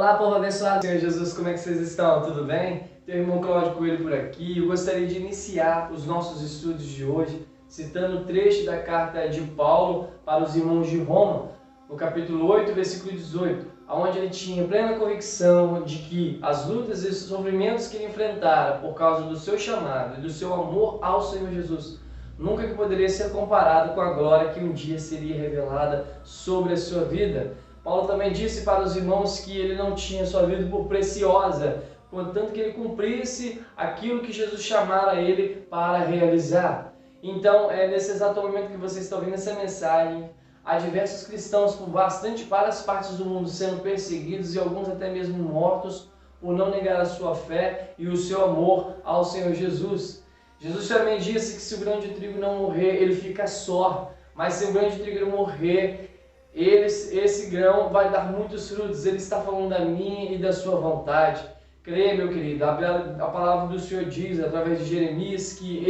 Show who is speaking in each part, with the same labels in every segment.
Speaker 1: Olá, povo abençoado, Senhor Jesus, como é que vocês estão? Tudo bem? Teu irmão Cláudio Coelho por aqui. Eu gostaria de iniciar os nossos estudos de hoje citando o trecho da carta de Paulo para os irmãos de Roma, no capítulo 8, versículo 18, onde ele tinha plena convicção de que as lutas e sofrimentos que ele enfrentara por causa do seu chamado e do seu amor ao Senhor Jesus nunca que poderia ser comparado com a glória que um dia seria revelada sobre a sua vida. Paulo também disse para os irmãos que ele não tinha sua vida por preciosa, contanto que ele cumprisse aquilo que Jesus chamara ele para realizar. Então, é nesse exato momento que você está ouvindo essa mensagem, há diversos cristãos por várias partes do mundo sendo perseguidos e alguns até mesmo mortos por não negar a sua fé e o seu amor ao Senhor Jesus. Jesus também disse que se o grão de trigo não morrer, ele fica só, mas se o grão de trigo morrer, esse grão vai dar muitos frutos. Ele está falando da minha e da sua vontade. Creia, meu querido, a palavra do Senhor diz, através de Jeremias, que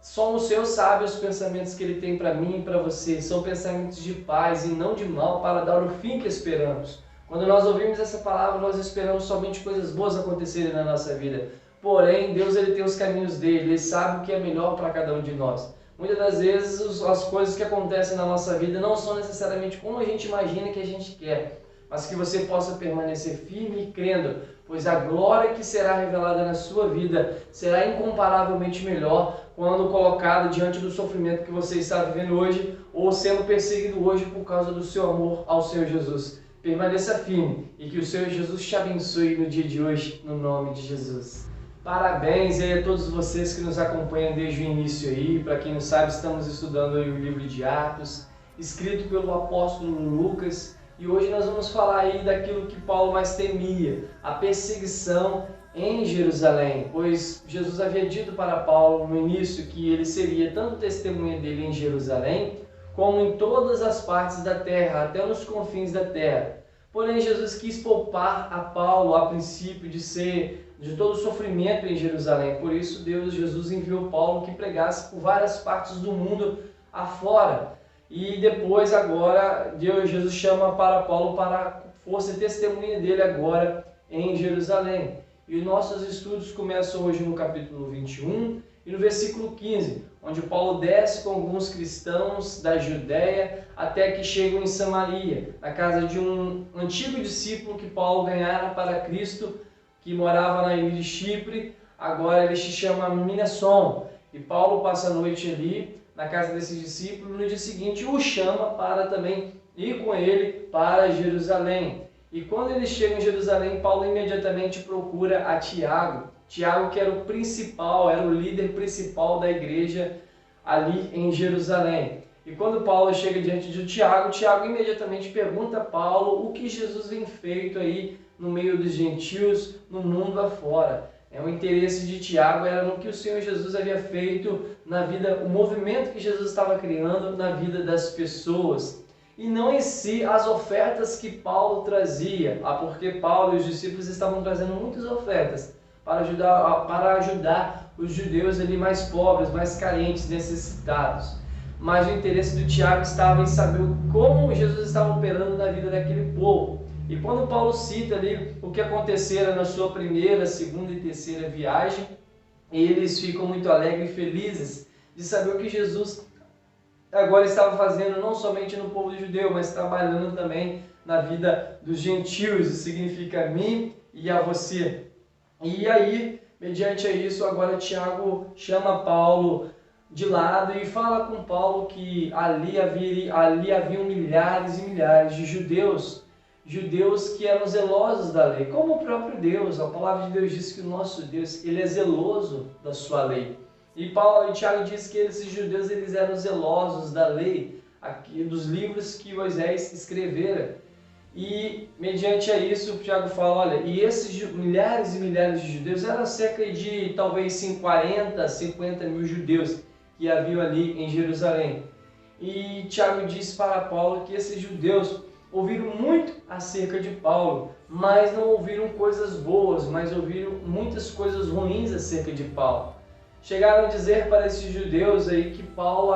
Speaker 1: são os seus sábios pensamentos que ele tem para mim e para você. São pensamentos de paz e não de mal, para dar o fim que esperamos. Quando nós ouvimos essa palavra, nós esperamos somente coisas boas acontecerem na nossa vida. Porém, Deus ele tem os caminhos dele, ele sabe o que é melhor para cada um de nós. Muitas das vezes as coisas que acontecem na nossa vida não são necessariamente como a gente imagina que a gente quer, mas que você possa permanecer firme e crendo, pois a glória que será revelada na sua vida será incomparavelmente melhor quando colocada diante do sofrimento que você está vivendo hoje ou sendo perseguido hoje por causa do seu amor ao Senhor Jesus. Permaneça firme e que o Senhor Jesus te abençoe no dia de hoje, no nome de Jesus. Parabéns aí a todos vocês que nos acompanham desde o início aí. Para quem não sabe, estamos estudando aí o livro de Atos, escrito pelo apóstolo Lucas. E hoje nós vamos falar aí daquilo que Paulo mais temia, a perseguição em Jerusalém. Pois Jesus havia dito para Paulo no início que ele seria tanto testemunha dele em Jerusalém, como em todas as partes da terra, até nos confins da terra. Porém, Jesus quis poupar a Paulo, a princípio, de todo o sofrimento em Jerusalém. Por isso, Jesus enviou Paulo que pregasse por várias partes do mundo afora. E depois, agora, Jesus chama para Paulo para fosse testemunha dele agora em Jerusalém. E os nossos estudos começam hoje no capítulo 21 e no versículo 15, onde Paulo desce com alguns cristãos da Judéia até que chegam em Samaria, na casa de um antigo discípulo que Paulo ganhara para Cristo, que morava na ilha de Chipre. Agora ele se chama Mnason. E Paulo passa a noite ali na casa desse discípulo. No dia seguinte o chama para também ir com ele para Jerusalém. E quando eles chegam em Jerusalém, Paulo imediatamente procura a Tiago. Tiago, que era o principal, era o líder principal da igreja ali em Jerusalém. E quando Paulo chega diante de Tiago, Tiago imediatamente pergunta a Paulo o que Jesus vem feito aí no meio dos gentios, no mundo afora. O interesse de Tiago era no que o Senhor Jesus havia feito na vida, o movimento que Jesus estava criando na vida das pessoas. E não em si as ofertas que Paulo trazia, porque Paulo e os discípulos estavam trazendo muitas ofertas para ajudar os judeus ali mais pobres, mais carentes, necessitados. Mas o interesse do Tiago estava em saber como Jesus estava operando na vida daquele povo. E quando Paulo cita ali o que acontecera na sua primeira, segunda e terceira viagem, eles ficam muito alegres e felizes de saber o que Jesus agora estava fazendo, não somente no povo judeu, mas trabalhando também na vida dos gentios. Isso significa a mim e a você. E aí, mediante isso, agora Tiago chama Paulo de lado e fala com Paulo que ali haviam milhares e milhares de judeus que eram zelosos da lei, como o próprio Deus. A palavra de Deus diz que o nosso Deus, ele é zeloso da sua lei. E Tiago diz que esses judeus eles eram zelosos da lei, dos livros que Moisés escrevera. E mediante a isso, o Tiago fala, olha, e esses milhares e milhares de judeus eram cerca de talvez 40, 50 mil judeus que haviam ali em Jerusalém. E Tiago diz para Paulo que esses judeus ouviram muito acerca de Paulo, mas não ouviram coisas boas, mas ouviram muitas coisas ruins acerca de Paulo. Chegaram a dizer para esses judeus aí que Paulo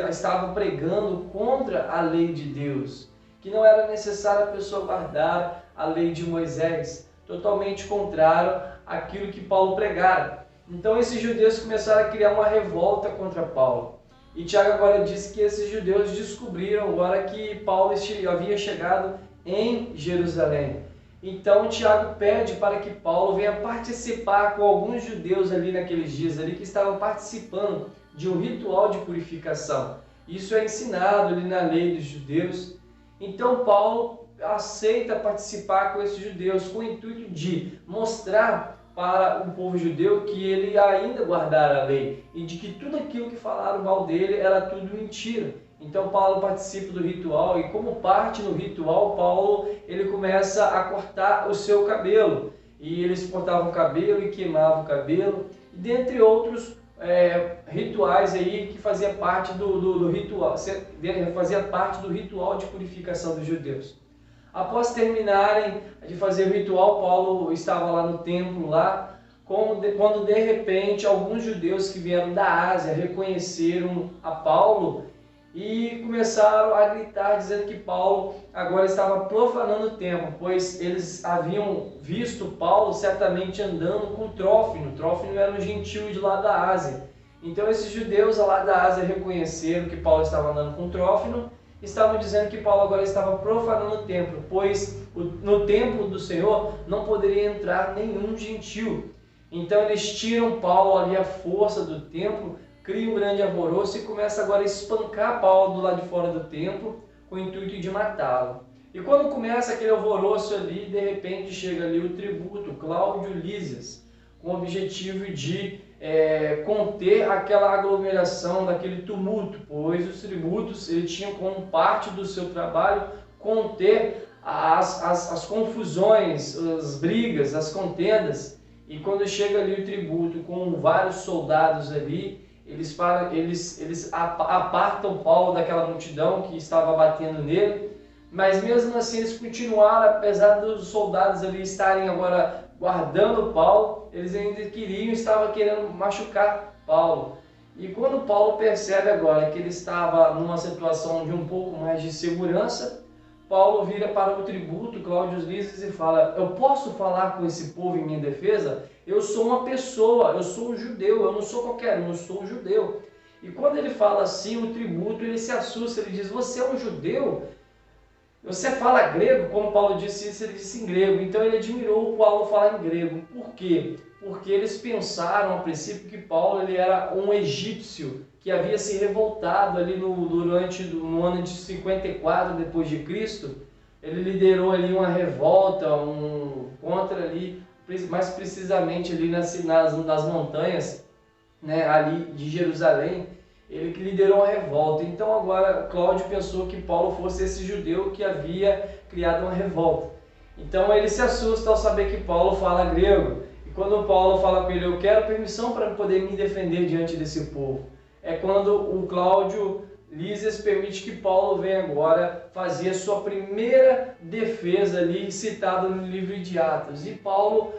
Speaker 1: estava pregando contra a lei de Deus, que não era necessário a pessoa guardar a lei de Moisés, totalmente contrário àquilo que Paulo pregara. Então esses judeus começaram a criar uma revolta contra Paulo. E Tiago agora diz que esses judeus descobriram agora que Paulo havia chegado em Jerusalém. Então Tiago pede para que Paulo venha participar com alguns judeus ali naqueles dias ali que estavam participando de um ritual de purificação. Isso é ensinado ali na lei dos judeus. Então Paulo aceita participar com esses judeus com o intuito de mostrar para o povo judeu que ele ainda guardara a lei e de que tudo aquilo que falaram mal dele era tudo mentira. Então Paulo participa do ritual e como parte no ritual, Paulo ele começa a cortar o seu cabelo. E eles cortavam o cabelo e queimavam o cabelo, e dentre outros rituais aí que fazia parte do ritual, fazia parte do ritual de purificação dos judeus. Após terminarem de fazer o ritual, Paulo estava lá no templo, quando de repente alguns judeus que vieram da Ásia reconheceram a Paulo e começaram a gritar, dizendo que Paulo agora estava profanando o templo, pois eles haviam visto Paulo certamente andando com Trófimo. Trófimo era um gentio de lá da Ásia. Então esses judeus lá da Ásia reconheceram que Paulo estava andando com Trófimo, estavam dizendo que Paulo agora estava profanando o templo, pois no templo do Senhor não poderia entrar nenhum gentio. Então eles tiram Paulo ali à força do templo, criam um grande alvoroço e começam agora a espancar Paulo do lado de fora do templo com o intuito de matá-lo. E quando começa aquele alvoroço ali, de repente chega ali o tributo, Cláudio Lísias, com o objetivo de conter aquela aglomeração, daquele tumulto, pois os tributos ele tinham como parte do seu trabalho conter as confusões, as brigas, as contendas. E quando chega ali o tributo com vários soldados ali, eles apartam Paulo daquela multidão que estava batendo nele, mas mesmo assim eles continuaram, apesar dos soldados ali estarem agora guardando Paulo, eles ainda estavam querendo machucar Paulo. E quando Paulo percebe agora que ele estava numa situação de um pouco mais de segurança, Paulo vira para o tributo, Cláudio Lísias, e fala: eu posso falar com esse povo em minha defesa? Eu sou uma pessoa, eu sou um judeu, eu não sou qualquer um, eu sou um judeu. E quando ele fala assim, o tributo, ele se assusta, ele diz: você é um judeu? Você fala grego? Como Paulo disse isso, ele disse em grego. Então ele admirou o Paulo falar em grego. Por quê? Porque eles pensaram a princípio que Paulo ele era um egípcio que havia se revoltado ali no ano de 54 depois de Cristo. Ele liderou ali uma revolta contra ali, mais precisamente ali nas montanhas, né, ali de Jerusalém. Ele que liderou uma revolta. Então agora Cláudio pensou que Paulo fosse esse judeu que havia criado uma revolta. Então ele se assusta ao saber que Paulo fala grego. E quando Paulo fala com ele: eu quero permissão para poder me defender diante desse povo, é quando o Cláudio Lísias permite que Paulo venha agora fazer a sua primeira defesa ali, citada no livro de Atos. E Paulo,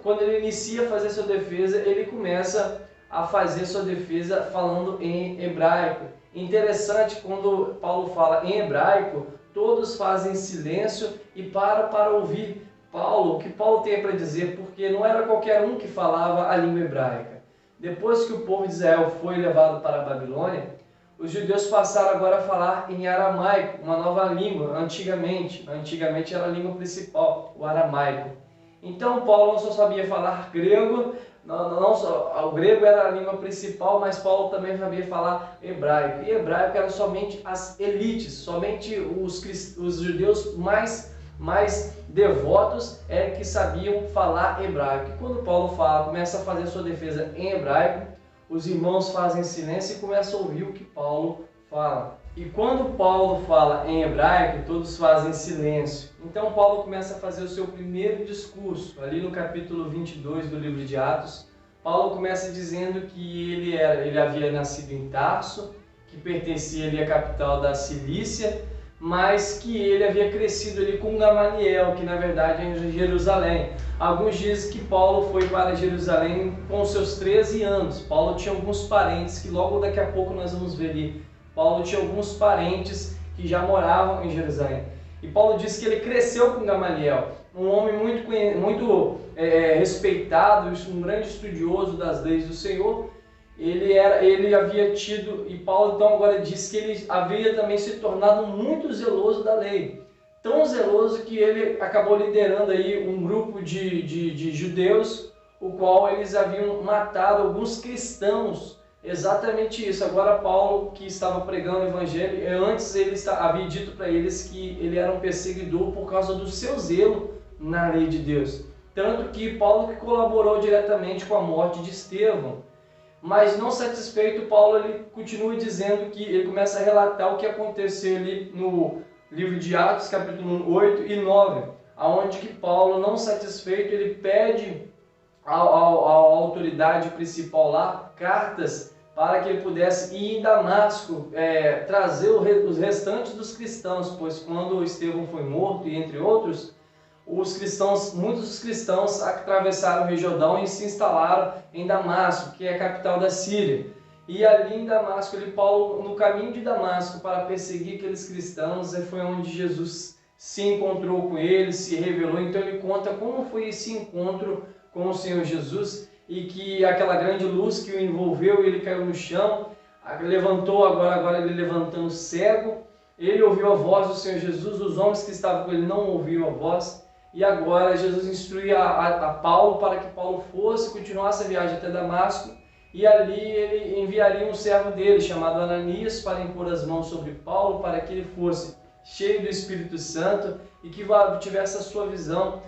Speaker 1: quando ele inicia a fazer sua defesa, ele começa a fazer sua defesa falando em hebraico. Interessante, quando Paulo fala em hebraico, todos fazem silêncio e param para ouvir Paulo, o que Paulo tem para dizer, porque não era qualquer um que falava a língua hebraica. Depois que o povo de Israel foi levado para a Babilônia, os judeus passaram agora a falar em aramaico, uma nova língua. Antigamente era a língua principal, o aramaico. Então Paulo não só sabia falar grego, o grego era a língua principal, mas Paulo também sabia falar hebraico. E hebraico eram somente as elites, somente os judeus mais devotos que sabiam falar hebraico. E quando Paulo começa a fazer sua defesa em hebraico, os irmãos fazem silêncio e começam a ouvir o que Paulo fala. E quando Paulo fala em hebraico, todos fazem silêncio. Então Paulo começa a fazer o seu primeiro discurso. Ali no capítulo 22 do livro de Atos, Paulo começa dizendo que ele havia nascido em Tarso, que pertencia ali à capital da Cilícia, mas que ele havia crescido ali com Gamaliel, que na verdade é em Jerusalém. Alguns dizem que Paulo foi para Jerusalém com seus 13 anos. Paulo tinha alguns parentes, que logo daqui a pouco nós vamos ver ali. Paulo tinha alguns parentes que já moravam em Jerusalém. E Paulo diz que ele cresceu com Gamaliel, um homem muito respeitado, um grande estudioso das leis do Senhor. Ele havia tido, e Paulo então agora diz que ele havia também se tornado muito zeloso da lei. Tão zeloso que ele acabou liderando aí um grupo de judeus, o qual eles haviam matado alguns cristãos. Exatamente isso. Agora Paulo, que estava pregando o evangelho, antes ele havia dito para eles que ele era um perseguidor por causa do seu zelo na lei de Deus. Tanto que Paulo que colaborou diretamente com a morte de Estevão. Mas não satisfeito, Paulo ele continua dizendo que ele começa a relatar o que aconteceu ali no livro de Atos, capítulo 8 e 9, aonde que Paulo, não satisfeito, ele pede à autoridade principal lá cartas para que ele pudesse ir em Damasco trazer os restantes dos cristãos, pois quando Estevão foi morto, e entre outros, muitos dos cristãos atravessaram o Rio Jordão e se instalaram em Damasco, que é a capital da Síria. E ali em Damasco, Paulo, no caminho de Damasco para perseguir aqueles cristãos, foi onde Jesus se encontrou com eles, se revelou. Então ele conta como foi esse encontro com o Senhor Jesus, e que aquela grande luz que o envolveu, ele caiu no chão, levantou, agora ele levantando cego, ele ouviu a voz do Senhor Jesus, os homens que estavam com ele não ouviam a voz, e agora Jesus instruía a Paulo para que Paulo continuasse a viagem até Damasco, e ali ele enviaria um servo dele, chamado Ananias, para impor as mãos sobre Paulo, para que ele fosse cheio do Espírito Santo, e que tivesse a sua visão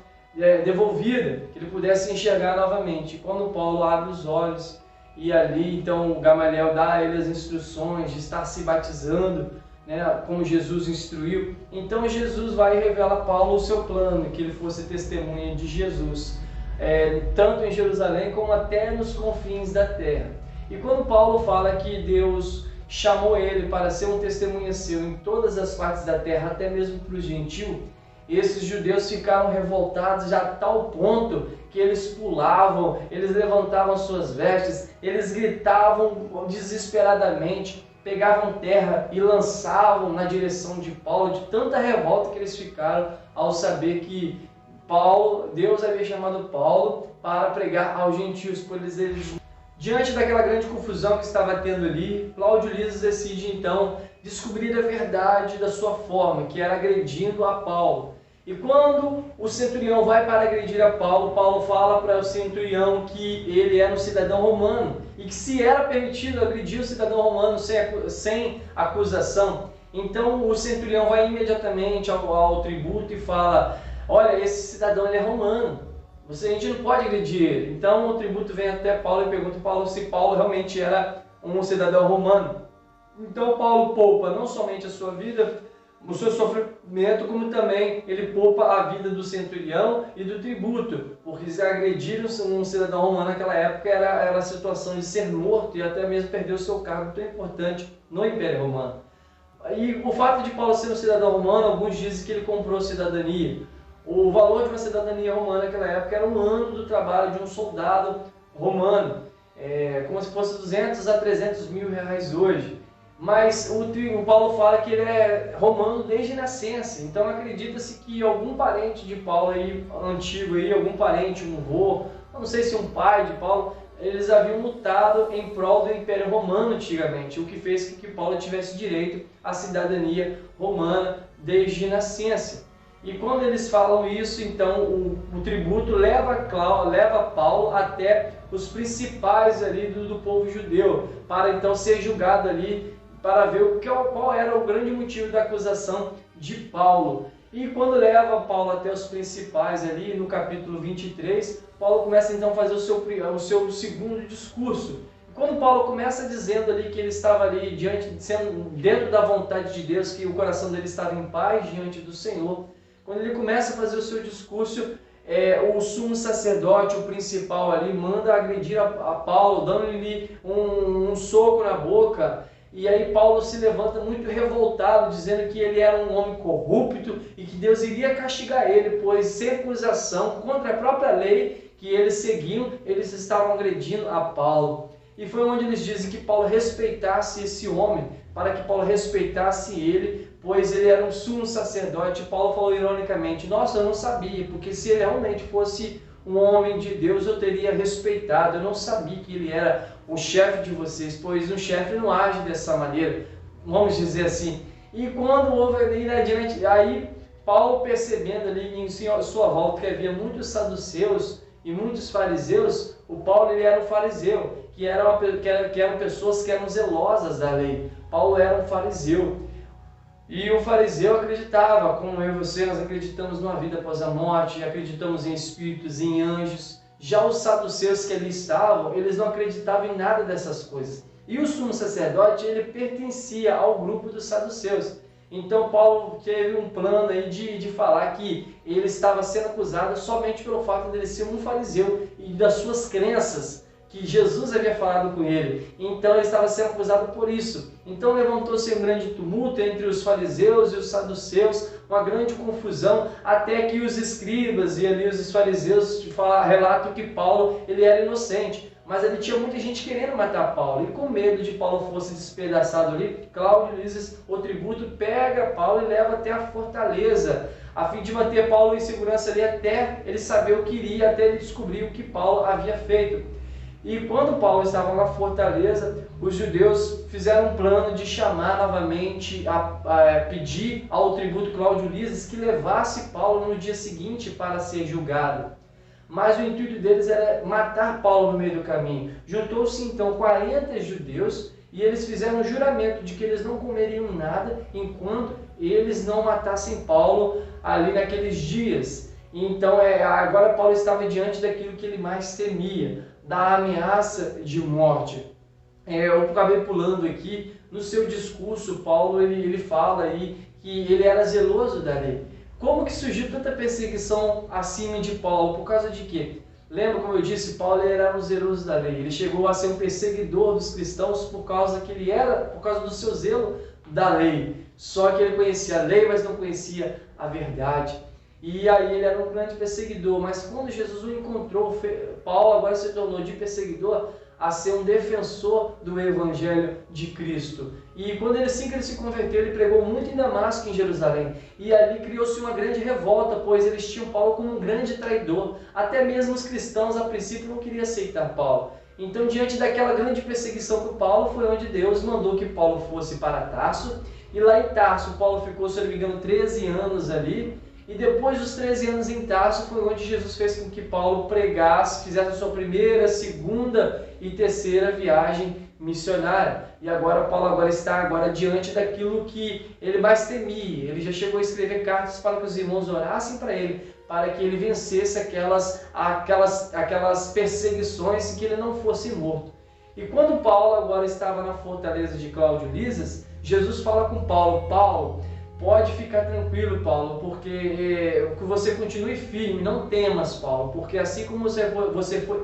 Speaker 1: devolvida, que ele pudesse enxergar novamente. Quando Paulo abre os olhos, e ali então Gamaliel dá a ele as instruções de estar se batizando, como Jesus instruiu, então Jesus vai e revela a Paulo o seu plano, que ele fosse testemunha de Jesus, tanto em Jerusalém como até nos confins da terra. E quando Paulo fala que Deus chamou ele para ser um testemunha seu em todas as partes da terra, até mesmo para os gentios, esses judeus ficaram revoltados já a tal ponto que eles pulavam, eles levantavam suas vestes, eles gritavam desesperadamente, pegavam terra e lançavam na direção de Paulo, de tanta revolta que eles ficaram ao saber que Deus havia chamado Paulo para pregar aos gentios, pois eles... Diante daquela grande confusão que estava tendo ali, Cláudio Liso decide então descobrir a verdade da sua forma, que era agredindo a Paulo. E quando o centurião vai para agredir a Paulo, Paulo fala para o centurião que ele era um cidadão romano e que se era permitido agredir o cidadão romano sem acusação, então o centurião vai imediatamente ao tributo e fala: olha, esse cidadão ele é romano, a gente não pode agredir ele. Então o tributo vem até Paulo e pergunta a Paulo se Paulo realmente era um cidadão romano. Então Paulo poupa não somente a sua vida, o seu sofrimento, como também ele poupa a vida do centurião e do tributo, porque se agredir um cidadão romano naquela época era a situação de ser morto e até mesmo perder o seu cargo tão importante no Império Romano. E o fato de Paulo ser um cidadão romano, alguns dizem que ele comprou cidadania. O valor de uma cidadania romana naquela época era um ano do trabalho de um soldado romano, como se fosse 200 a 300 mil reais hoje. Mas o Paulo fala que ele é romano desde nascença, então acredita-se que algum parente de Paulo aí, antigo, aí, algum parente, um avô, não sei se um pai de Paulo, eles haviam lutado em prol do Império Romano antigamente, o que fez com que Paulo tivesse direito à cidadania romana desde nascença. E quando eles falam isso, então o tributo leva Paulo até os principais ali do povo judeu, para então ser julgado ali, para ver qual era o grande motivo da acusação de Paulo. E quando leva Paulo até os principais ali, no capítulo 23, Paulo começa então a fazer o seu segundo discurso. E quando Paulo começa dizendo ali que ele estava ali dentro da vontade de Deus, que o coração dele estava em paz diante do Senhor, quando ele começa a fazer o seu discurso, o sumo sacerdote, o principal ali, manda agredir a Paulo, dando-lhe um soco na boca. E aí Paulo se levanta muito revoltado, dizendo que ele era um homem corrupto e que Deus iria castigar ele, pois sem acusação, contra a própria lei que eles seguiam, eles estavam agredindo a Paulo. E foi onde eles dizem que Paulo respeitasse esse homem, para que Paulo respeitasse ele, pois ele era um sumo sacerdote. Paulo falou ironicamente: nossa, eu não sabia, porque se ele realmente fosse um homem de Deus, eu teria respeitado. Eu não sabia que ele era o chefe de vocês, pois um chefe não age dessa maneira, vamos dizer assim. E quando houve ali adiante, aí Paulo, percebendo ali em sua volta que havia muitos saduceus e muitos fariseus, o Paulo ele era um fariseu, que eram pessoas que eram zelosas da lei. Paulo era um fariseu. E o fariseu acreditava, como eu e você, nós acreditamos numa vida após a morte, acreditamos em espíritos, em anjos. Já os saduceus que ali estavam, eles não acreditavam em nada dessas coisas. E o sumo sacerdote, ele pertencia ao grupo dos saduceus. Então Paulo teve um plano aí de falar que ele estava sendo acusado somente pelo fato de ele ser um fariseu e das suas crenças, que Jesus havia falado com ele. Então ele estava sendo acusado por isso. Então levantou-se um grande tumulto entre os fariseus e os saduceus, uma grande confusão, até que os escribas e ali os fariseus relatam que Paulo ele era inocente. Mas ali tinha muita gente querendo matar Paulo, e com medo de Paulo fosse despedaçado ali, Cláudio Lísias, o tributo, pega Paulo e leva até a fortaleza, a fim de manter Paulo em segurança ali até ele saber o que iria, até ele descobrir o que Paulo havia feito. E quando Paulo estava na fortaleza, os judeus fizeram um plano de chamar novamente, pedir ao tributo Cláudio Lísias que levasse Paulo no dia seguinte para ser julgado. Mas o intuito deles era matar Paulo no meio do caminho. Juntou-se então 40 judeus e eles fizeram um juramento de que eles não comeriam nada enquanto eles não matassem Paulo ali naqueles dias. Então agora Paulo estava diante daquilo que ele mais temia, da ameaça de morte. Eu acabei pulando aqui, no seu discurso Paulo ele fala aí que ele era zeloso da lei. Como que surgiu tanta perseguição acima de Paulo? Por causa de quê? Lembra, como eu disse, Paulo era um zeloso da lei. Ele chegou a ser um perseguidor dos cristãos por causa do seu zelo da lei. Só que ele conhecia a lei, mas não conhecia a verdade. E aí ele era um grande perseguidor. Mas quando Jesus o encontrou, Paulo agora se tornou de perseguidor a ser um defensor do Evangelho de Cristo. E quando assim que ele se converteu, ele pregou muito em Damasco, em Jerusalém. E ali criou-se uma grande revolta, pois eles tinham Paulo como um grande traidor. Até mesmo os cristãos, a princípio, não queriam aceitar Paulo. Então, diante daquela grande perseguição por Paulo, foi onde Deus mandou que Paulo fosse para Tarso. E lá em Tarso, Paulo ficou, se não me engano, 13 anos ali. E depois dos 13 anos em Tarso, foi onde Jesus fez com que Paulo pregasse, fizesse a sua primeira, segunda e terceira viagem missionária. E agora Paulo está diante daquilo que ele mais temia. Ele já chegou a escrever cartas para que os irmãos orassem para ele, para que ele vencesse aquelas perseguições e que ele não fosse morto. E quando Paulo agora estava na fortaleza de Cláudio Lísias, Jesus fala com Paulo: Paulo, pode ficar tranquilo, Paulo, porque você continue firme, não temas, Paulo, porque assim como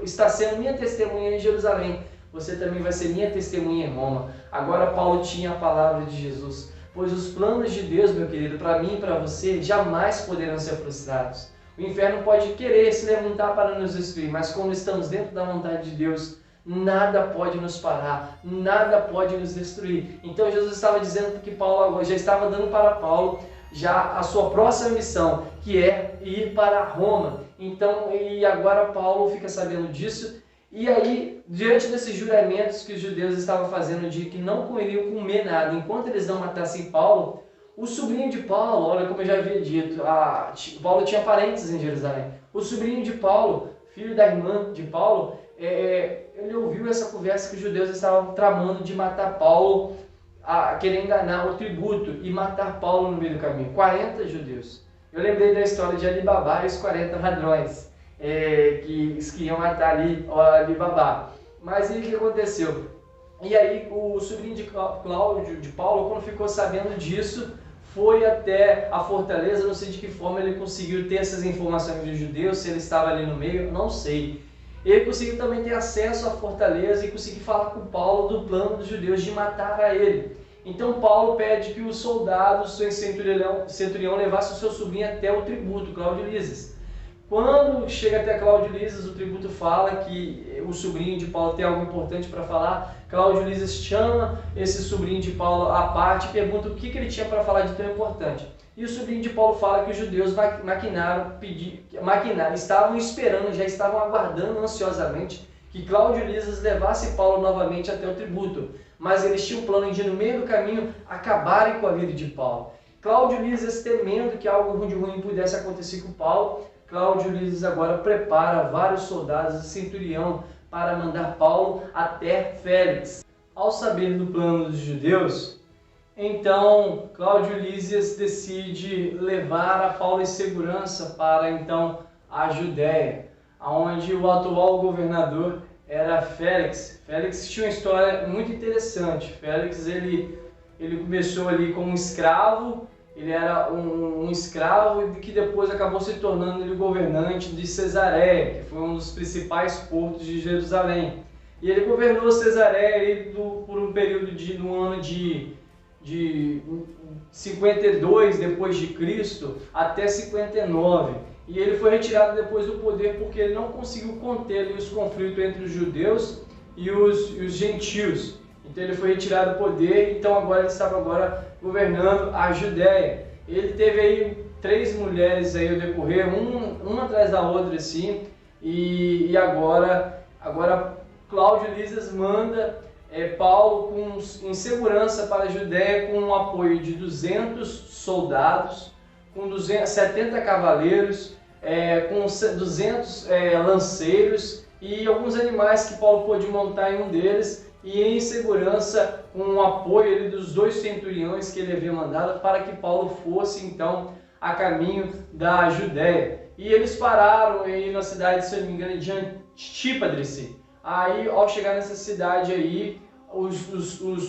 Speaker 1: está sendo minha testemunha em Jerusalém, você também vai ser minha testemunha em Roma. Agora Paulo tinha a palavra de Jesus, pois os planos de Deus, meu querido, para mim e para você, jamais poderão ser frustrados. O inferno pode querer se levantar para nos destruir, mas quando estamos dentro da vontade de Deus, nada pode nos parar, nada pode nos destruir. Então Jesus estava dizendo que Paulo já estava dando para Paulo já a sua próxima missão, que é ir para Roma. Então, e agora Paulo fica sabendo disso. E aí, diante desses juramentos que os judeus estavam fazendo de que não iriam comer nada enquanto eles não matassem Paulo, o sobrinho de Paulo, olha como eu já havia dito, Paulo tinha parentes em Jerusalém. O sobrinho de Paulo, filho da irmã de Paulo, ele ouviu essa conversa que os judeus estavam tramando de matar Paulo, querer enganar o tributo e matar Paulo no meio do caminho. 40 judeus. Eu lembrei da história de Alibabá e os 40 ladrões que iam matar Alibabá. Mas aí o que aconteceu? E aí o sobrinho de Cláudio, de Paulo, quando ficou sabendo disso, foi até a fortaleza. Não sei de que forma ele conseguiu ter essas informações dos judeus, se ele estava ali no meio, não sei. Ele conseguiu também ter acesso à fortaleza e conseguiu falar com Paulo do plano dos judeus de matar a ele. Então Paulo pede que os soldados, o centurião, levasse o seu sobrinho até o tributo, Cláudio Lísias. Quando chega até Cláudio Lísias, o tributo fala que o sobrinho de Paulo tem algo importante para falar. Cláudio Lísias chama esse sobrinho de Paulo à parte e pergunta o que ele tinha para falar de tão importante. E o sobrinho de Paulo fala que os judeus estavam esperando, já estavam aguardando ansiosamente que Cláudio Lísias levasse Paulo novamente até o tributo. Mas eles tinham um plano de, no meio do caminho, acabarem com a vida de Paulo. Cláudio Lísias, temendo que algo de ruim pudesse acontecer com Paulo, Cláudio Lísias agora prepara vários soldados e centurião para mandar Paulo até Félix. Ao saber do plano dos judeus, então Cláudio Lísias decide levar a Paulo em segurança para então a Judéia, onde o atual governador era Félix. Félix tinha uma história muito interessante. Félix ele começou ali como escravo. Ele era um escravo que depois acabou se tornando ele o governante de Cesareia, que foi um dos principais portos de Jerusalém. E ele governou Cesareia por um período no ano de 52 depois de Cristo até 59. E ele foi retirado depois do poder porque ele não conseguiu conter ali os conflitos entre os judeus e os gentios. Então ele foi retirado do poder, então agora ele estava governando a Judéia. Ele teve aí 3 mulheres aí ao decorrer, uma atrás da outra assim, e agora Cláudio Lísias manda Paulo em segurança para a Judéia com o apoio de 200 soldados, com 70 cavaleiros, com 200 lanceiros e alguns animais que Paulo pôde montar em um deles, e em segurança com o apoio dos 2 centuriões que ele havia mandado para que Paulo fosse então a caminho da Judéia. E eles pararam aí na cidade, se eu não me engano, de Antípadrice. Aí, ao chegar nessa cidade aí, os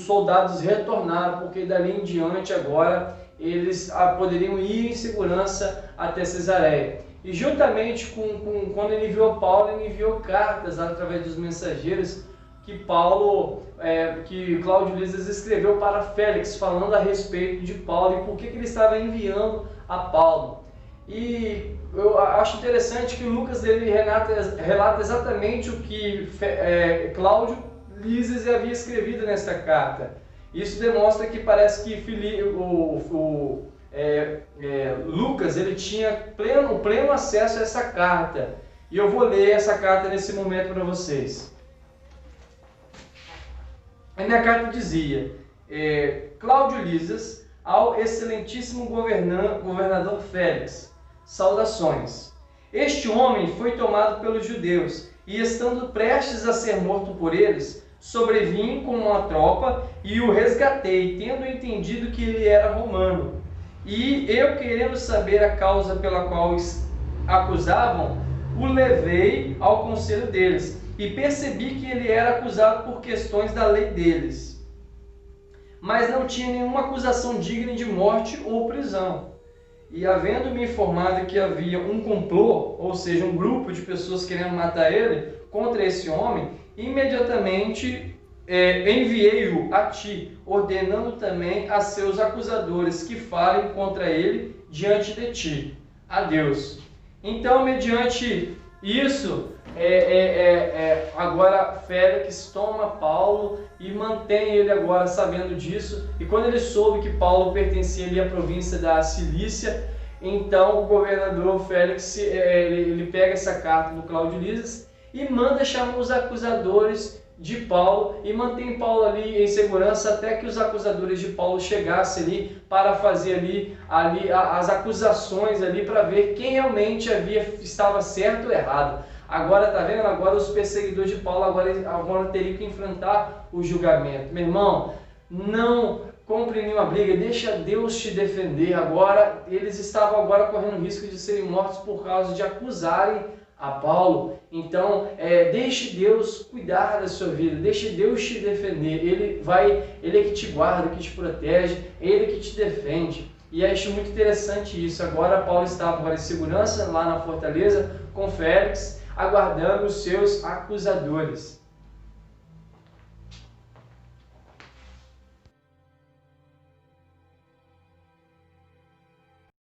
Speaker 1: soldados retornaram, porque dali em diante agora eles poderiam ir em segurança até Cesareia. E juntamente quando ele enviou Paulo, ele enviou cartas através dos mensageiros que Cláudio Lísias escreveu para Félix, falando a respeito de Paulo e por que ele estava enviando a Paulo. E eu acho interessante que Lucas relata exatamente o que Cláudio Lísias havia escrevido nesta carta. Isso demonstra que parece que Lucas ele tinha pleno acesso a essa carta. E eu vou ler essa carta nesse momento para vocês. A minha carta dizia: Cláudio Lísias ao excelentíssimo governador Félix, saudações. Este homem foi tomado pelos judeus e, estando prestes a ser morto por eles, sobrevim com uma tropa e o resgatei, tendo entendido que ele era romano. E eu, querendo saber a causa pela qual acusavam, o levei ao conselho deles e percebi que ele era acusado por questões da lei deles, mas não tinha nenhuma acusação digna de morte ou prisão. E havendo me informado que havia um complô, ou seja, um grupo de pessoas querendo matar ele, contra esse homem, imediatamente enviei-o a ti, ordenando também a seus acusadores que falem contra ele diante de ti. Adeus. Então, mediante isso, agora Félix toma Paulo e mantém ele agora sabendo disso. E quando ele soube que Paulo pertencia ali à província da Cilícia, então o governador Félix ele pega essa carta do Cláudio Lísias e manda chamar os acusadores de Paulo e mantém Paulo ali em segurança até que os acusadores de Paulo chegassem ali para fazer ali as acusações ali para ver quem realmente estava certo ou errado. Agora, tá vendo? Agora os perseguidores de Paulo agora teriam que enfrentar o julgamento. Meu irmão, não compre nenhuma briga, deixa Deus te defender. Agora, eles estavam agora correndo risco de serem mortos por causa de acusarem a Paulo. Então, deixe Deus cuidar da sua vida, deixe Deus te defender. Ele é que te guarda, que te protege, Ele que te defende. E acho muito interessante isso. Agora Paulo estava em segurança lá na fortaleza com Félix, aguardando os seus acusadores.